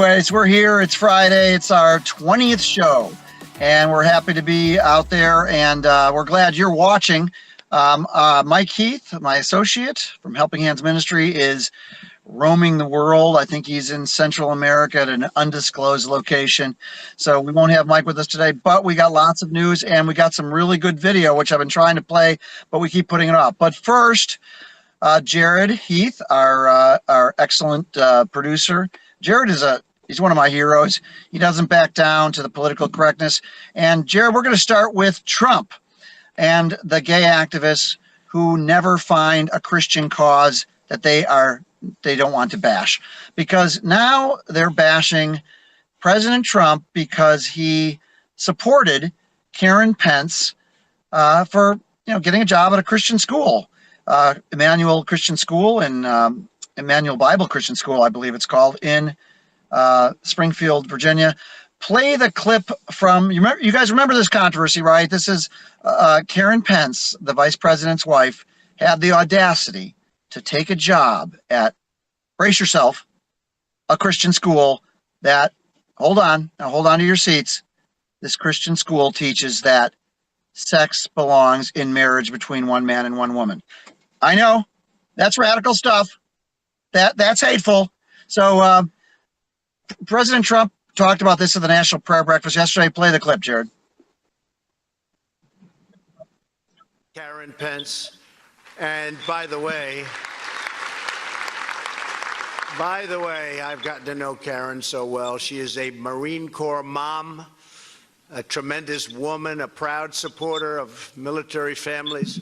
anyways, we're here. It's Friday. It's our 20th show, and we're happy to be out there, and we're glad you're watching. Mike Heath, my associate from Helping Hands Ministry, is roaming the world. I think he's in Central America at an undisclosed location. So we won't have Mike with us today, but we got lots of news, and we got some really good video, which I've been trying to play, but we keep putting it off. But first, Jared Heath, our excellent producer. Jared he's one of my heroes. He doesn't back down to the political correctness. And Jared, we're going to start with Trump and the gay activists who never find a Christian cause that they don't want to bash, because now they're bashing President Trump because he supported Karen Pence for getting a job at a Christian school. Emmanuel Christian School and Emmanuel Bible Christian School, I believe it's called, in Springfield, Virginia. Play the clip from, you guys remember this controversy, right? This is Karen Pence, the vice president's wife, had the audacity to take a job at, brace yourself, a Christian school that, hold on to your seats. This Christian school teaches that sex belongs in marriage between one man and one woman. I know, that's radical stuff. That's hateful. So President Trump talked about this at the National Prayer Breakfast yesterday. Play the clip, Jared. Karen Pence. And by the way, I've gotten to know Karen so well. She is a Marine Corps mom, a tremendous woman, a proud supporter of military families.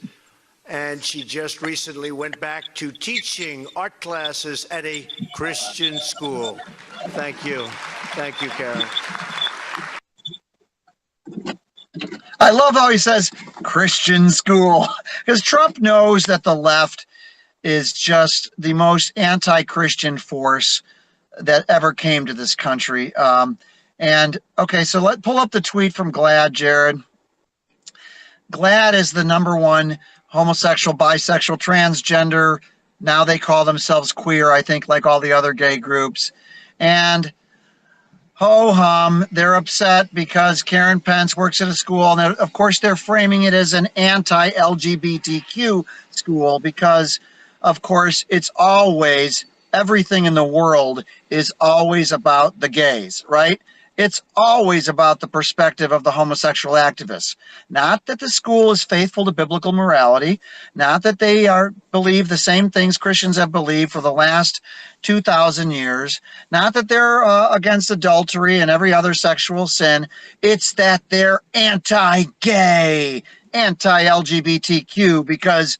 And she just recently went back to teaching art classes at a Christian school. Thank you. Thank you, Karen. I love how he says Christian school, because Trump knows that the left is just the most anti-Christian force that ever came to this country. And okay, so pull up the tweet from GLAAD, Jared. GLAAD is the #1 homosexual, bisexual, transgender. Now they call themselves queer, I think, like all the other gay groups. And ho-hum, they're upset because Karen Pence works at a school. And of course, they're framing it as an anti-LGBTQ school because, of course, it's always, everything in the world is always about the gays, right? It's always about the perspective of the homosexual activists. Not that the school is faithful to biblical morality, not that they believe the same things Christians have believed for the last 2,000 years, not that they're against adultery and every other sexual sin. It's that they're anti-gay, anti-LGBTQ, because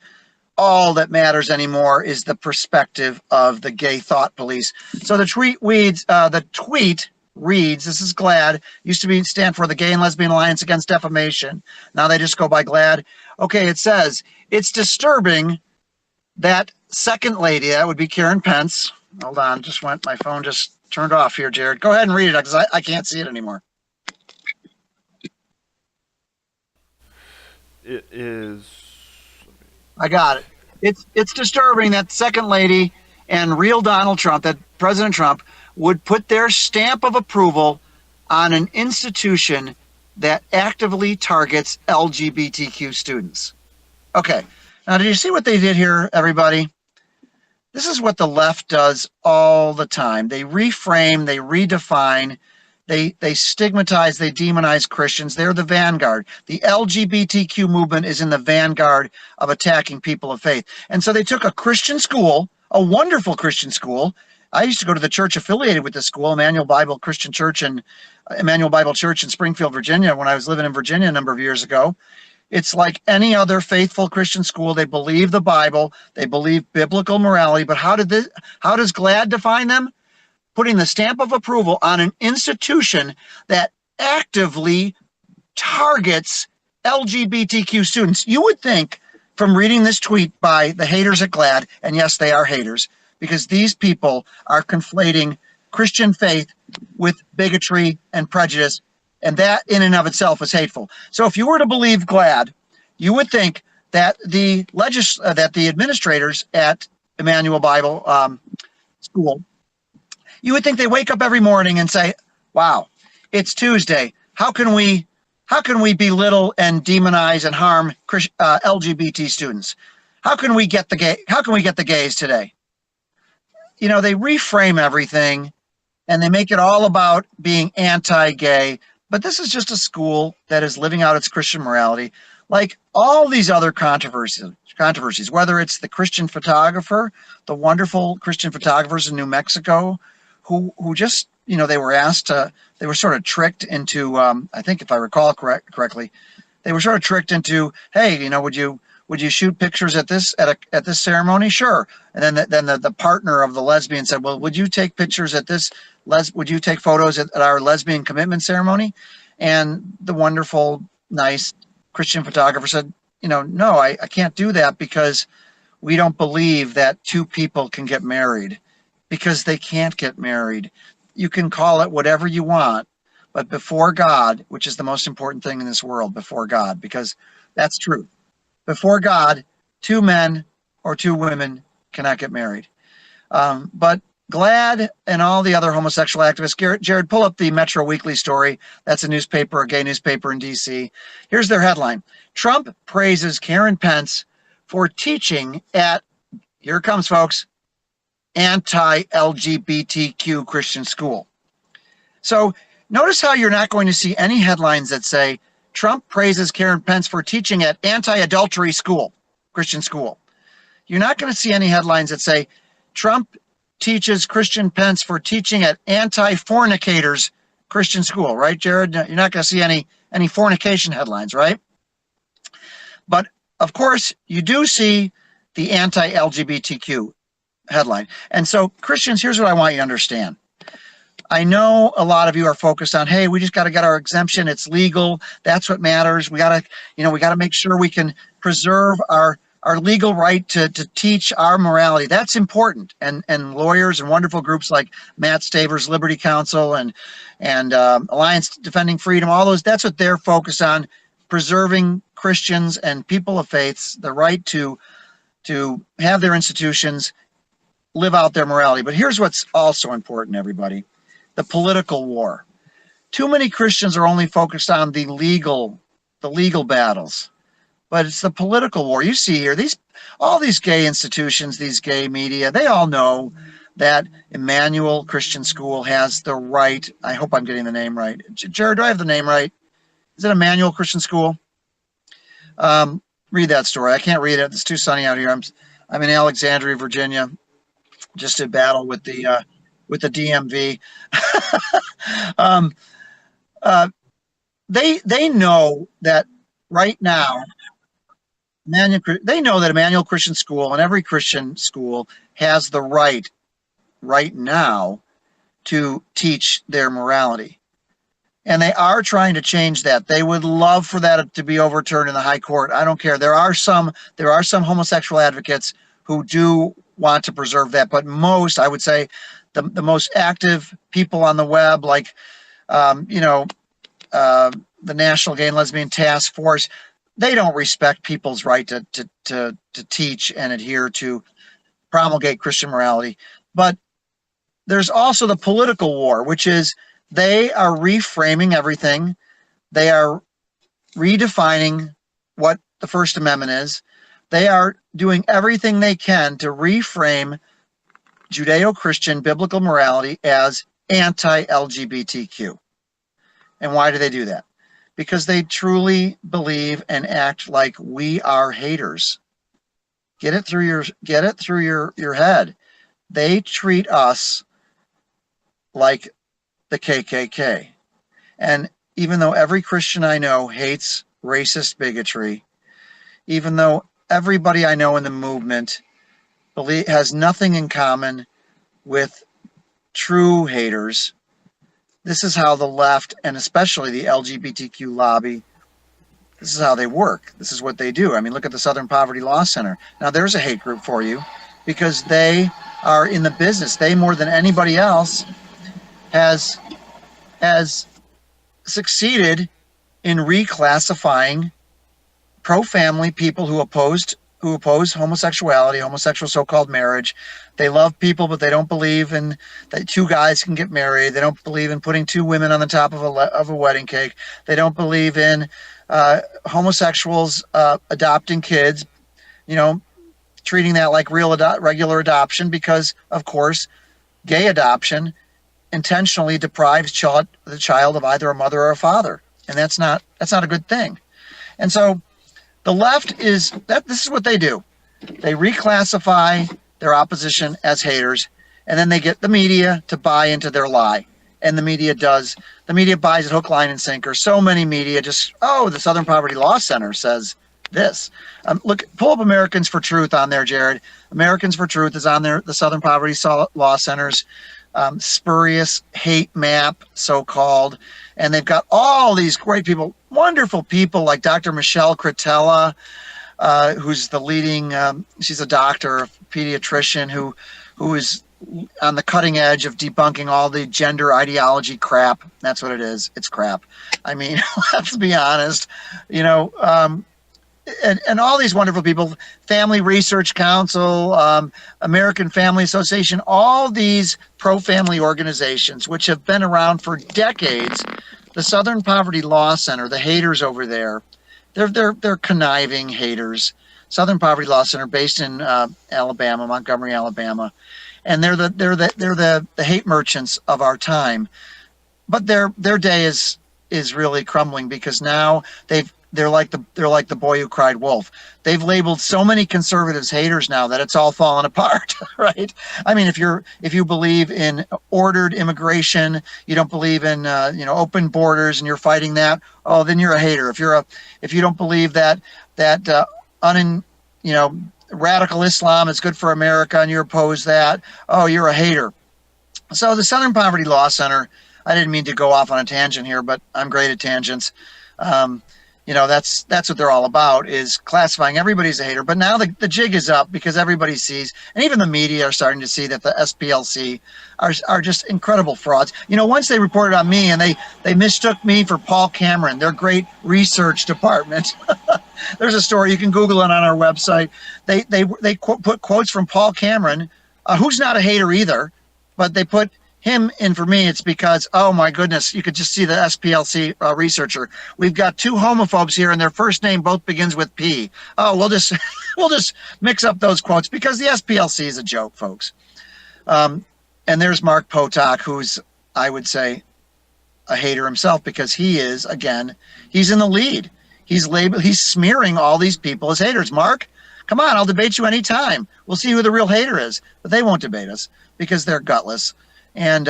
all that matters anymore is the perspective of the gay thought police. So the tweet reads, this is GLAAD, used to stand for the Gay and Lesbian Alliance Against Defamation. Now they just go by GLAAD. Okay, it says, it's disturbing that second lady, that would be Karen Pence. Hold on, my phone just turned off here, Jared. Go ahead and read it, because I can't see it anymore. It is... I got it. It's disturbing that second lady and real Donald Trump, that President Trump, would put their stamp of approval on an institution that actively targets LGBTQ students. Okay, now did you see what they did here, everybody? This is what the left does all the time. They reframe, they redefine, they stigmatize, they demonize Christians. They're the vanguard. The LGBTQ movement is in the vanguard of attacking people of faith. And so they took a Christian school, a wonderful Christian school. I used to go to the church affiliated with the school, Emmanuel Bible Christian Church and Emmanuel Bible Church in Springfield, Virginia, when I was living in Virginia a number of years ago. It's like any other faithful Christian school. They believe the Bible, they believe biblical morality, but how does GLAAD define them? Putting the stamp of approval on an institution that actively targets LGBTQ students. You would think from reading this tweet by the haters at GLAAD, and yes, they are haters, because these people are conflating Christian faith with bigotry and prejudice, and that in and of itself is hateful. So if you were to believe GLAAD, you would think that the administrators at Emmanuel Bible School You would think they wake up every morning and say, wow, it's Tuesday. How can we belittle and demonize and harm LGBT students? How can we get the gays today? You know, they reframe everything and they make it all about being anti-gay. But this is just a school that is living out its Christian morality, like all these other controversies, whether it's the Christian photographer, the wonderful Christian photographers in New Mexico, who just, you know, they were sort of tricked into, I think if I recall correctly, they were sort of tricked into, hey, you know, would you shoot pictures at this ceremony? Sure. And then the partner of the lesbian said, well, would you take pictures at this? Would you take photos at our lesbian commitment ceremony? And the wonderful, nice Christian photographer said, you know, no, I can't do that because we don't believe that two people can get married, because they can't get married. You can call it whatever you want, but before God, which is the most important thing in this world, before God, because that's true. Before God, two men or two women cannot get married. But GLAAD and all the other homosexual activists, Jared, pull up the Metro Weekly story. That's a newspaper, a gay newspaper in D.C. Here's their headline. Trump praises Karen Pence for teaching at, here it comes, folks, anti-LGBTQ Christian school. So notice how you're not going to see any headlines that say, Trump praises Karen Pence for teaching at anti-adultery school, Christian school. You're not going to see any headlines that say, Trump teaches Christian Pence for teaching at anti-fornicators Christian school, right, Jared? You're not going to see any fornication headlines, right? But, of course, you do see the anti-LGBTQ headline. And so, Christians, here's what I want you to understand. I know a lot of you are focused on, hey, we just got to get our exemption. It's legal. That's what matters. We got to make sure we can preserve our legal right to teach our morality. That's important. And lawyers and wonderful groups like Matt Staver's Liberty Counsel and Alliance Defending Freedom, all those, that's what they're focused on, preserving Christians and people of faiths the right to have their institutions live out their morality. But here's what's also important, everybody. The political war. Too many Christians are only focused on the legal battles, but it's the political war. You see here, all these gay institutions, these gay media, they all know that Emmanuel Christian School has the right. I hope I'm getting the name right. Jared, do I have the name right? Is it Emmanuel Christian School? Read that story. I can't read it. It's too sunny out here. I'm in Alexandria, Virginia, just to battle with the DMV. They know that right now, they know that Emmanuel Christian School and every Christian school has the right now to teach their morality. And they are trying to change that. They would love for that to be overturned in the high court. I don't care. There are some homosexual advocates who do want to preserve that, but most, I would say, the most active people on the web, like the National Gay and Lesbian Task Force, they don't respect people's right to teach and adhere to promulgate Christian morality. But there's also the political war, which is they are reframing everything. They are redefining what the First Amendment is. They are doing everything they can to reframe Judeo-Christian biblical morality as anti-LGBTQ. And why do they do that? Because they truly believe and act like we are haters. Get it through your head. They treat us like the KKK. And even though every Christian I know hates racist bigotry, even though everybody I know in the movement has nothing in common with true haters, this is how the left, and especially the LGBTQ lobby, this is how they work. This is what they do. I mean, look at the Southern Poverty Law Center. Now, there's a hate group for you because they are in the business. They, more than anybody else, has succeeded in reclassifying pro-family people who opposed who oppose homosexuality, homosexual so-called marriage. They love people, but they don't believe in that two guys can get married. They don't believe in putting two women on the top of a wedding cake. They don't believe in homosexuals adopting kids, treating that like regular adoption, because, of course, gay adoption intentionally deprives the child of either a mother or a father, and that's not a good thing. And so the left this is what they do. They reclassify their opposition as haters, and then they get the media to buy into their lie. And the media buys it hook, line, and sinker. So many media the Southern Poverty Law Center says this. Look, pull up Americans for Truth on there, Jared. Americans for Truth is on there, the Southern Poverty Law Center's spurious hate map, so-called. And they've got all these great people, wonderful people like Dr. Michelle Cretella, who's the leading, she's a doctor, a pediatrician who is on the cutting edge of debunking all the gender ideology crap. That's what it is. It's crap. I mean, let's be honest, and all these wonderful people, Family Research Council, American Family Association, all these pro-family organizations, which have been around for decades. The Southern Poverty Law Center, the haters over there, they're conniving haters. Southern Poverty Law Center, based in Alabama, Montgomery, Alabama, and they're the hate merchants of our time. But their day is really crumbling, because now they're like the boy who cried wolf. They've labeled so many conservatives haters now that it's all fallen apart, right? I mean, if you believe in ordered immigration, you don't believe in open borders, and you're fighting that, oh, then you're a hater. If you don't believe that radical Islam is good for America and you oppose that, oh, you're a hater. So the Southern Poverty Law Center, I didn't mean to go off on a tangent here, but I'm great at tangents. That's what they're all about, is classifying everybody as a hater. But now the jig is up, because everybody sees, and even the media are starting to see, that the SPLC are just incredible frauds. Once they reported on me, and they mistook me for Paul Cameron, their great research department. There's a story, you can Google it on our website. They put quotes from Paul Cameron, who's not a hater either, but they put him in for me. It's because, oh my goodness, you could just see the SPLC researcher. We've got two homophobes here, and their first name both begins with P. Oh, we'll just mix up those quotes, because the SPLC is a joke, folks. And there's Mark Potok, who's, I would say, a hater himself, because he is, again, he's in the lead. He's smearing all these people as haters. Mark, come on, I'll debate you anytime. We'll see who the real hater is. But they won't debate us, because they're gutless. And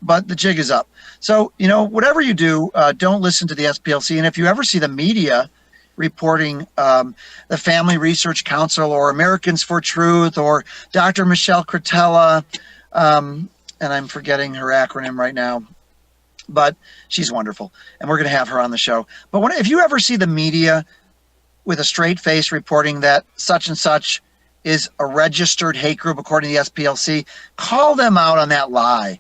but the jig is up. So, whatever you do, don't listen to the SPLC. And if you ever see the media reporting the Family Research Council or Americans for Truth or Dr. Michelle Cretella, and I'm forgetting her acronym right now, but she's wonderful, and we're going to have her on the show. But if you ever see the media with a straight face reporting that such and such is a registered hate group according to the SPLC, call them out on that lie,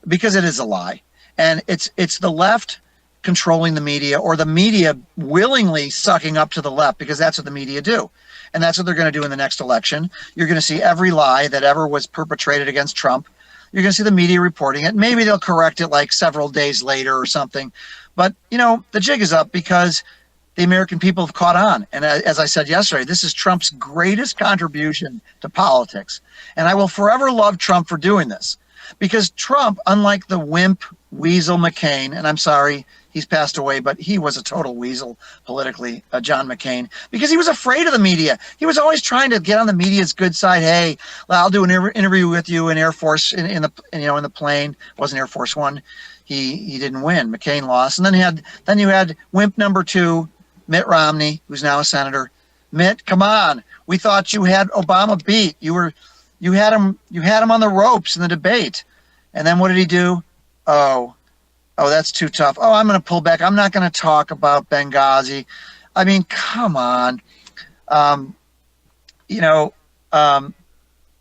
because it is a lie. And it's the left controlling the media, or the media willingly sucking up to the left, because that's what the media do. And that's what they're going to do in the next election. You're going to see every lie that ever was perpetrated against Trump. You're going to see the media reporting it. Maybe they'll correct it like several days later or something. But, the jig is up, because the American people have caught on. And as I said yesterday, this is Trump's greatest contribution to politics. And I will forever love Trump for doing this, because Trump, unlike the wimp weasel McCain, and I'm sorry, he's passed away, but he was a total weasel politically, John McCain, because he was afraid of the media. He was always trying to get on the media's good side. Hey, I'll do an interview with you in Air Force, in the plane. It wasn't Air Force One. He didn't win. McCain lost. And then you had wimp number two, Mitt Romney, who's now a senator. Mitt, come on. We thought you had Obama beat. You had him on the ropes in the debate. And then what did he do? Oh, that's too tough. Oh, I'm going to pull back. I'm not going to talk about Benghazi. I mean, come on.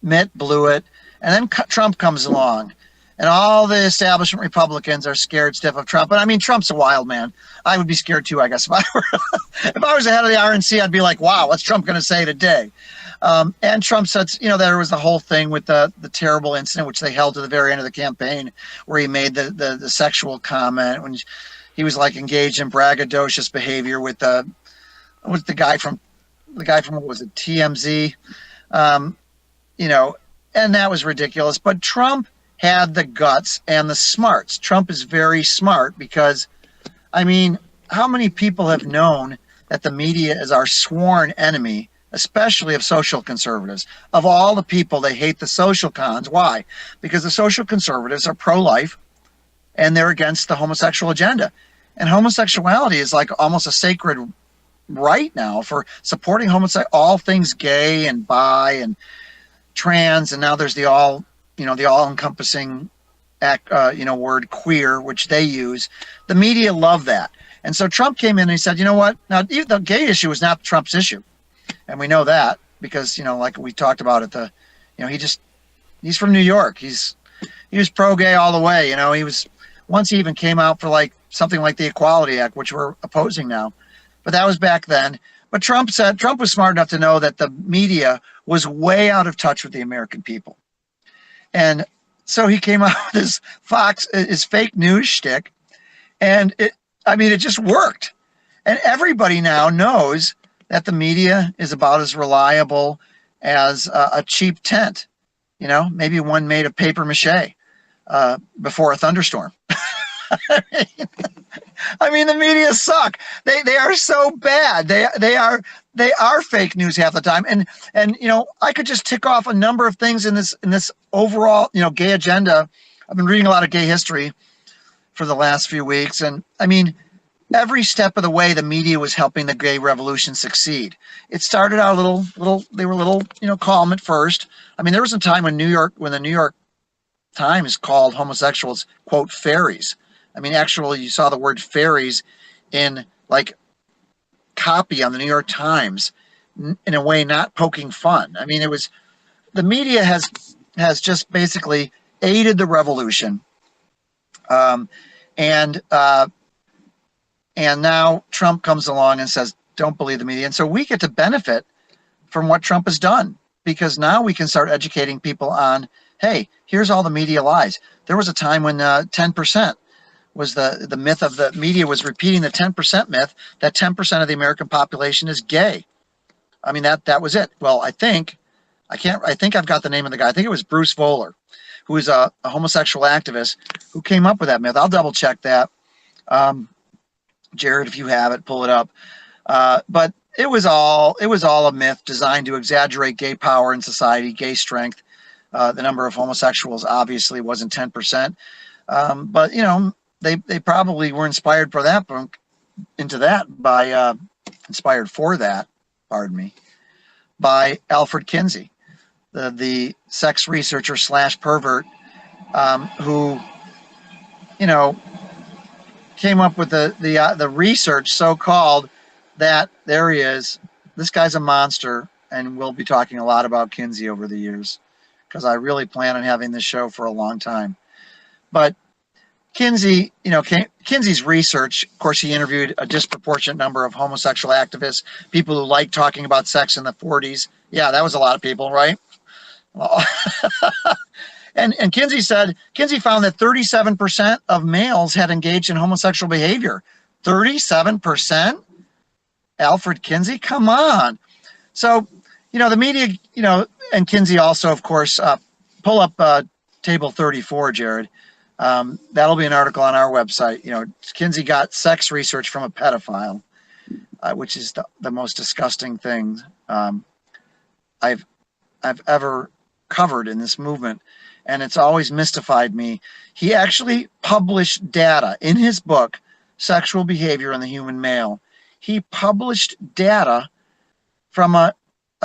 Mitt blew it. And then Trump comes along. And all the establishment Republicans are scared stiff of Trump. But I mean, Trump's a wild man. I would be scared too, I guess. If I was the head of the RNC, I'd be like, wow, what's Trump going to say today? And Trump said, there was the whole thing with the terrible incident, which they held to the very end of the campaign, where he made the sexual comment when he was like engaged in braggadocious behavior with the guy from what was it, TMZ, and that was ridiculous. But Trump had the guts and the smarts. Trump is very smart because, I mean, how many people have known that the media is our sworn enemy, especially of social conservatives? Of all the people, they hate the social cons. Why? Because the social conservatives are pro-life and they're against the homosexual agenda. And homosexuality is like almost a sacred right now for supporting all things gay and bi and trans. And now there's the all-encompassing word queer, which they use. The media love that. And so Trump came in and he said, you know what? Now, the gay issue is not Trump's issue. And we know that because, like we talked about he's from New York. He was pro-gay all the way. Once he even came out for like something like the Equality Act, which we're opposing now. But that was back then. But Trump was smart enough to know that the media was way out of touch with the American people. And so he came out with his fake news shtick. And it just worked. And everybody now knows that the media is about as reliable as a cheap tent. Maybe one made of paper mache before a thunderstorm. I mean, the media suck. They are so bad. They are fake news half the time. And I could just tick off a number of things in this overall gay agenda. I've been reading a lot of gay history for the last few weeks, and I mean, every step of the way, the media was helping the gay revolution succeed. It started out they were a little calm at first. I mean, there was a time when the New York Times called homosexuals, quote, fairies. I mean, actually, you saw the word fairies in like copy on the New York Times, in a way not poking fun. I mean, the media has just basically aided the revolution, and now Trump comes along and says, "Don't believe the media," and so we get to benefit from what Trump has done because now we can start educating people on, hey, here's all the media lies. There was a time when 10%. Was the myth of the media was repeating the 10% myth that 10% of the American population is gay. I mean, that was it. Well, I think I've got the name of the guy. I think it was Bruce Voller, who is a homosexual activist who came up with that myth. I'll double check that. Jared, if you have it, pull it up. But it was all a myth designed to exaggerate gay power in society, gay strength. The number of homosexuals obviously wasn't 10%. But they probably were inspired for that by Alfred Kinsey, the sex researcher / pervert, who came up with the research so-called that there he is. This guy's a monster, and we'll be talking a lot about Kinsey over the years because I really plan on having this show for a long time. But Kinsey, Kinsey's research, of course, he interviewed a disproportionate number of homosexual activists, people who liked talking about sex in the 40s. Yeah, that was a lot of people, right? And Kinsey found that 37% of males had engaged in homosexual behavior. 37%? Alfred Kinsey? Come on. So, the media, and Kinsey also, of course, pull up table 34, Jared. That'll be an article on our website. Kinsey got sex research from a pedophile, which is the most disgusting thing I've ever covered in this movement. And it's always mystified me. He actually published data in his book, Sexual Behavior in the Human Male. He published data from a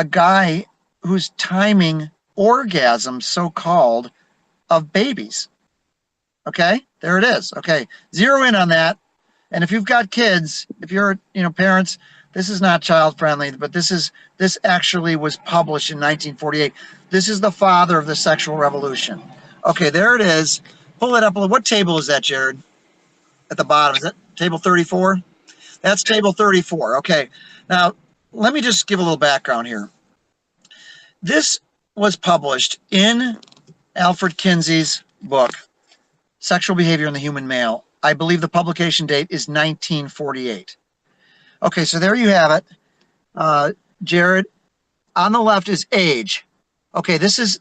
guy who's timing orgasms, so-called, of babies. Okay, there it is. Okay, zero in on that. And if you've got kids, if you're, parents, this is not child friendly, but this actually was published in 1948. This is the father of the sexual revolution. Okay, there it is. Pull it up. What table is that, Jared? At the bottom, is that table 34? That's table 34. Okay. Now, let me just give a little background here. This was published in Alfred Kinsey's book, Sexual Behavior in the Human Male. I believe the publication date is 1948. Okay, so there you have it. Jared, on the left is age. Okay, this is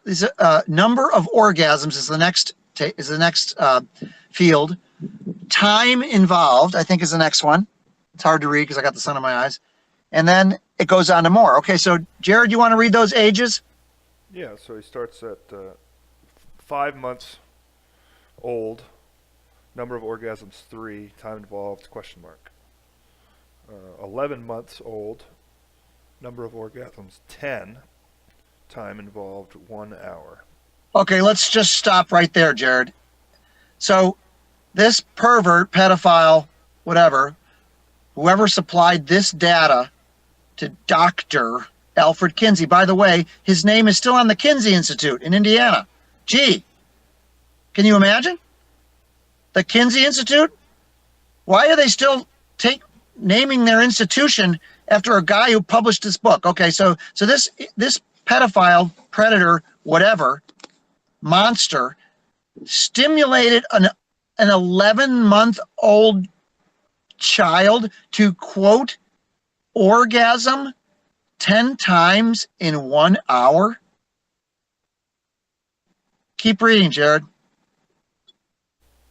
number of orgasms is the next field. Time involved, I think, is the next one. It's hard to read because I got the sun in my eyes. And then it goes on to more. Okay, so Jared, you want to read those ages? Yeah, so he starts at 5 months old, number of orgasms 3, time involved, question mark. 11 months old, number of orgasms 10, time involved 1 hour. Okay, let's just stop right there, Jared. So this pervert, pedophile, whatever, whoever supplied this data to Dr. Alfred Kinsey, by the way, his name is still on the Kinsey Institute in Indiana. Gee, can you imagine? The Kinsey Institute? Why are they still naming their institution after a guy who published this book? Okay, so this pedophile, predator, whatever, monster, stimulated an 11-month-old child to, quote, orgasm 10 times in 1 hour? Keep reading, Jared.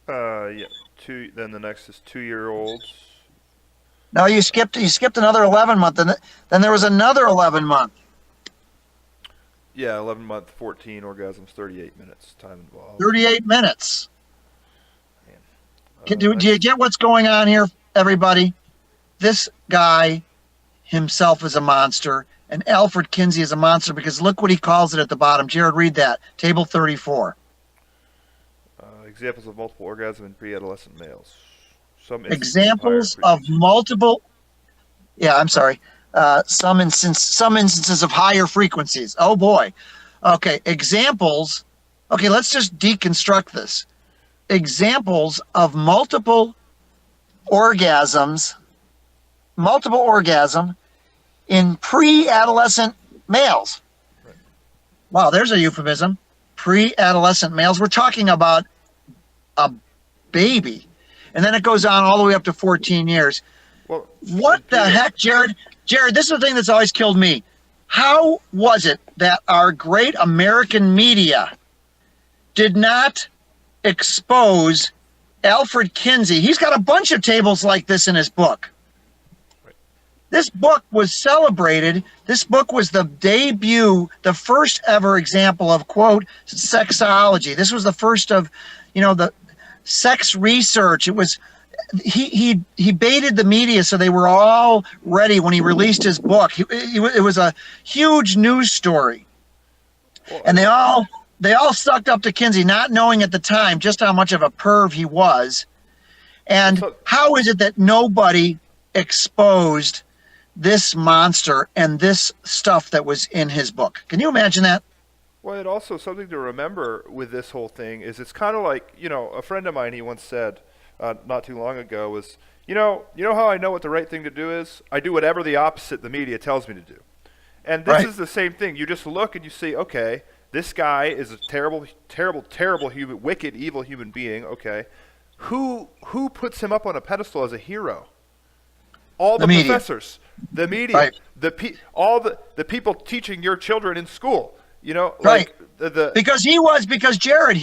Yeah. Then the next is 2-year-olds. No, you skipped another 11 month, and then there was another 11 month. Yeah, 11 month, 14 orgasms, 38 minutes, time involved. 38 minutes. Do you get what's going on here, everybody? This guy himself is a monster, and Alfred Kinsey is a monster because look what he calls it at the bottom. Jared, read that. Table 34. Examples of multiple orgasm in pre-adolescent males. Examples of multiple. Yeah, I'm sorry. Some instances of higher frequencies. Oh boy. Okay, examples. Okay, let's just deconstruct this. Examples of multiple orgasm in pre-adolescent males. Right. Wow, there's a euphemism. Pre-adolescent males. We're talking about a baby. And then it goes on all the way up to 14 years. Well, what the heck, Jared? Jared, this is the thing that's always killed me. How was it that our great American media did not expose Alfred Kinsey? He's got a bunch of tables like this in his book. Right. This book was celebrated. This book was the debut, the first ever example of, quote, sexology. This was the first of, the sex research. It was he baited the media so they were all ready when he released his book. It was a huge news story, and they all sucked up to Kinsey, not knowing at the time just how much of a perv he was. And how is it that nobody exposed this monster and this stuff that was in his book? Can you imagine that? Well, it also something to remember with this whole thing is it's kind of like, a friend of mine, he once said not too long ago was, you know how I know what the right thing to do is? I do whatever the opposite the media tells me to do. And this is the same thing. You just look and you see, okay, this guy is a terrible, terrible, terrible human, wicked, evil human being. Okay. Who puts him up on a pedestal as a hero? All the professors, the media, all the people teaching your children in school. Because Jared,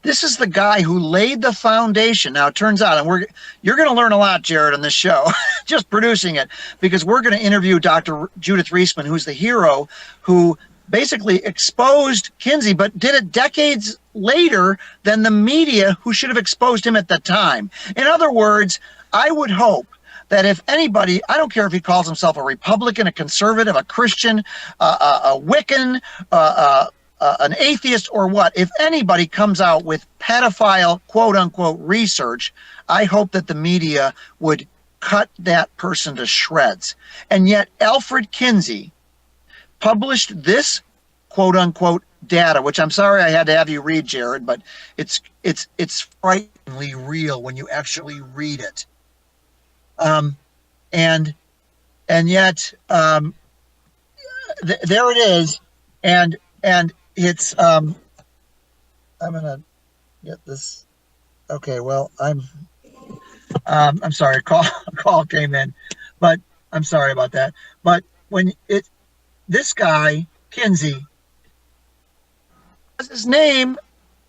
this is the guy who laid the foundation. Now it turns out, and you're going to learn a lot, Jared, on this show, just producing it, because we're going to interview Dr. Judith Reisman, who's the hero who basically exposed Kinsey, but did it decades later than the media who should have exposed him at the time. In other words, I would hope that if anybody, I don't care if he calls himself a Republican, a conservative, a Christian, a Wiccan, an atheist, or what, if anybody comes out with pedophile, quote unquote, research, I hope that the media would cut that person to shreds. And yet Alfred Kinsey published this, quote unquote, data, which I'm sorry I had to have you read, Jared, but it's frighteningly real when you actually read it. And yet there it is, and it's I'm gonna get this. Okay, well I'm sorry, a call came in, but I'm sorry about that. But when this guy Kinsey has his name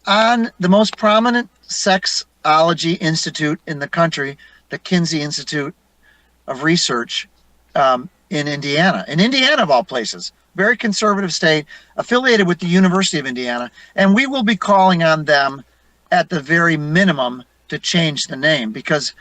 on the most prominent sexology institute in the country, the Kinsey Institute of Research, in Indiana of all places, very conservative state, affiliated with the University of Indiana, and we will be calling on them at the very minimum to change the name, because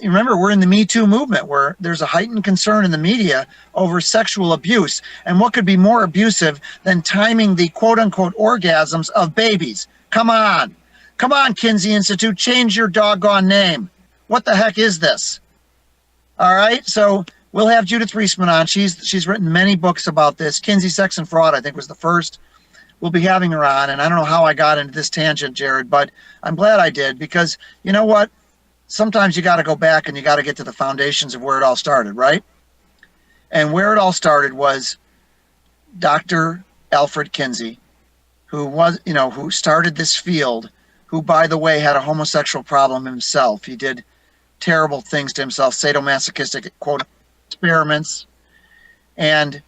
remember, we're in the Me Too movement where there's a heightened concern in the media over sexual abuse. And what could be more abusive than timing the quote unquote orgasms of babies? Come on, Kinsey Institute, change your doggone name. What the heck is this? All right, so we'll have Judith Reisman on. She's written many books about this. Kinsey, Sex and Fraud, I think, was the first. We'll be having her on, and I don't know how I got into this tangent, Jared, but I'm glad I did, because you know what? Sometimes you got to go back and you got to get to the foundations of where it all started, right? And where it all started was Dr. Alfred Kinsey, who started this field, who, by the way, had a homosexual problem himself. He did terrible things to himself, sadomasochistic, quote, experiments. And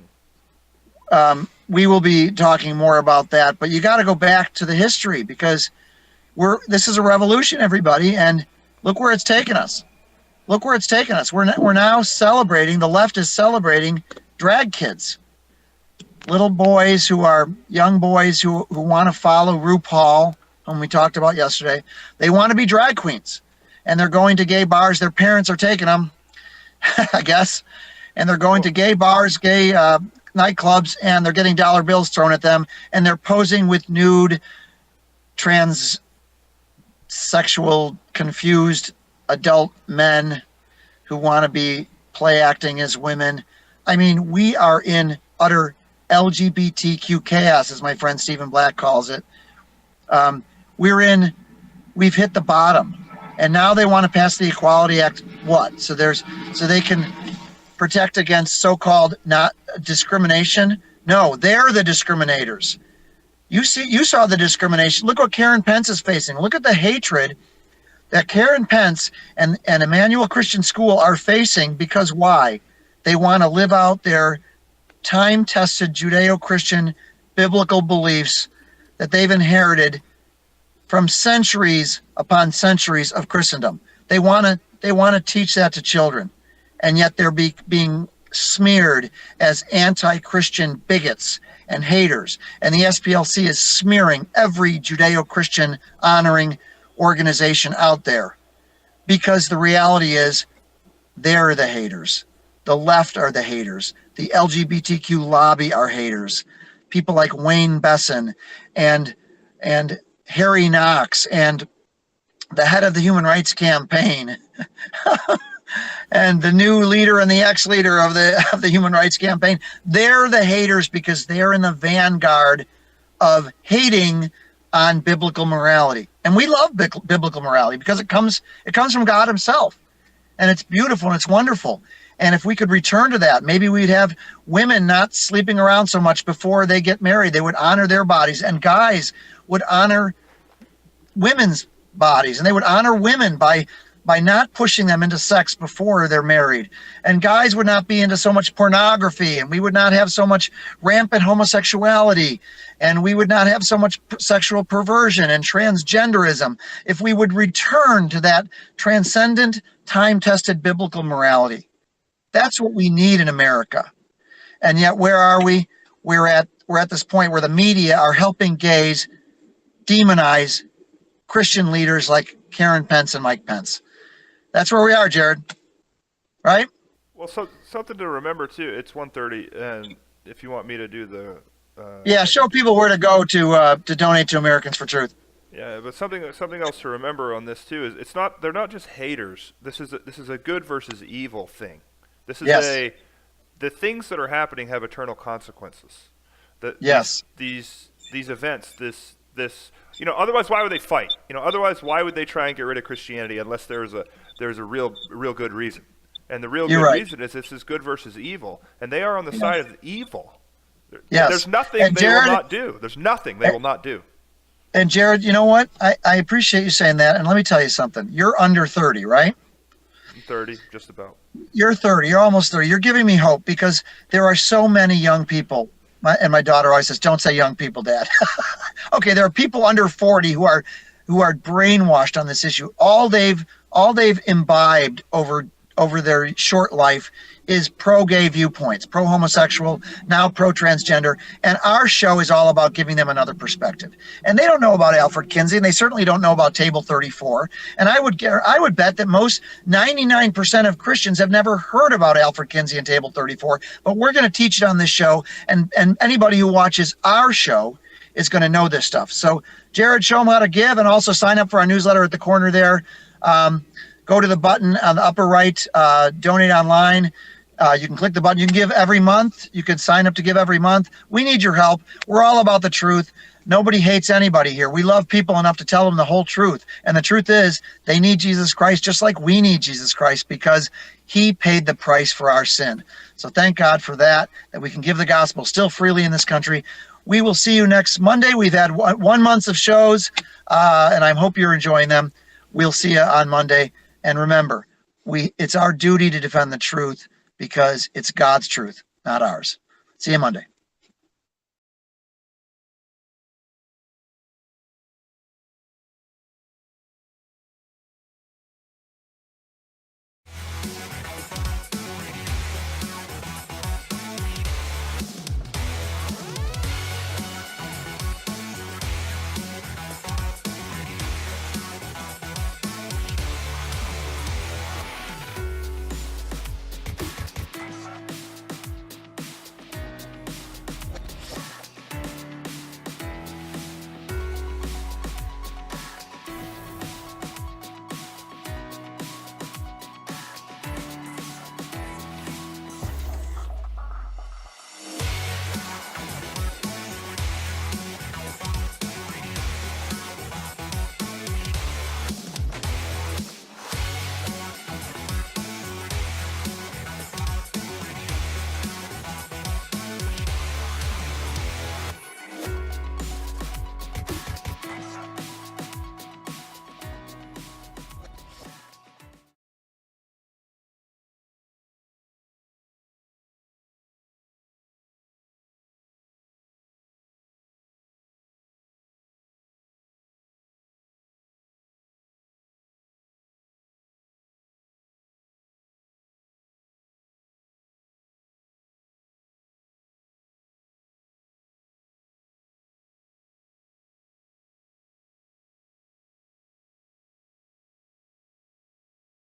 we will be talking more about that, but you got to go back to the history, because this is a revolution, everybody, and look where it's taken us. Look where it's taken us. We're now celebrating, the left is celebrating drag kids. Little boys young boys who want to follow RuPaul, whom we talked about yesterday. They want to be drag queens. And they're going to gay bars. Their parents are taking them, I guess. And they're going to gay bars, gay nightclubs, and they're getting dollar bills thrown at them. And they're posing with nude, transsexual, confused adult men who want to be play acting as women. I mean, we are in utter LGBTQ chaos, as my friend Stephen Black calls it. We've hit the bottom, and now they want to pass the Equality Act. What? So they can protect against so-called not discrimination. No, they're the discriminators. You saw the discrimination. Look what Karen Pence is facing. Look at the hatred that Karen Pence and Emmanuel Christian School are facing, because why? They want to live out their time-tested Judeo-Christian biblical beliefs that they've inherited from centuries upon centuries of Christendom. They want to teach that to children, and yet they're being smeared as anti-Christian bigots and haters. And the SPLC is smearing every Judeo-Christian honoring organization out there, because the reality is they're the haters. The left are the haters. The LGBTQ lobby are haters. People like Wayne Besson and Harry Knox and the head of the Human Rights Campaign and the new leader and the ex-leader of the Human Rights Campaign. They're the haters, because they're in the vanguard of hating on biblical morality. And we love biblical morality because it comes from God himself. And it's beautiful and it's wonderful. And if we could return to that, maybe we'd have women not sleeping around so much before they get married. They would honor their bodies, and guys would honor women's bodies, and they would honor women by not pushing them into sex before they're married. And guys would not be into so much pornography, and we would not have so much rampant homosexuality, and we would not have so much sexual perversion and transgenderism if we would return to that transcendent, time-tested biblical morality. That's what we need in America. And yet, where are we? We're at this point where the media are helping gays demonize Christian leaders like Karen Pence and Mike Pence. That's where we are, Jared. Right? Well, something to remember too. It's 1:30, and if you want me to do the show people where to go to donate to Americans for Truth. Yeah, but something else to remember on this too is they're not just haters. This is a good versus evil thing. This is the things that are happening have eternal consequences. These these events, this otherwise why would they fight? Otherwise why would they try and get rid of Christianity unless there's a real good reason? And the real You're good right. reason is this is good versus evil, and they are on the Yeah. side of evil. Yes. There's nothing And they Jared- will not do. There's nothing they will not do. And Jared, you know what? I appreciate you saying that. And let me tell you something. You're under 30, right? I'm 30, just about. You're 30. You're almost 30. You're giving me hope because there are so many young people. My daughter always says, "Don't say young people, Dad." Okay, there are people under 40 who are brainwashed on this issue. All they've imbibed over their short life is pro-gay viewpoints, pro-homosexual, now pro-transgender, and our show is all about giving them another perspective. And they don't know about Alfred Kinsey, and they certainly don't know about Table 34. And I would bet that most 99% of Christians have never heard about Alfred Kinsey and Table 34. But we're going to teach it on this show, and anybody who watches our show is going to know this stuff. So, Jared, show them how to give, and also sign up for our newsletter at the corner there. Go to the button on the upper right, donate online. You can click the button. You can give every month. You can sign up to give every month. We need your help. We're all about the truth. Nobody hates anybody here. We love people enough to tell them the whole truth. And the truth is, they need Jesus Christ just like we need Jesus Christ because he paid the price for our sin. So thank God for that we can give the gospel still freely in this country. We will see you next Monday. We've had 1 month of shows, and I hope you're enjoying them. We'll see you on Monday. And remember, it's our duty to defend the truth because it's God's truth, not ours. See you Monday.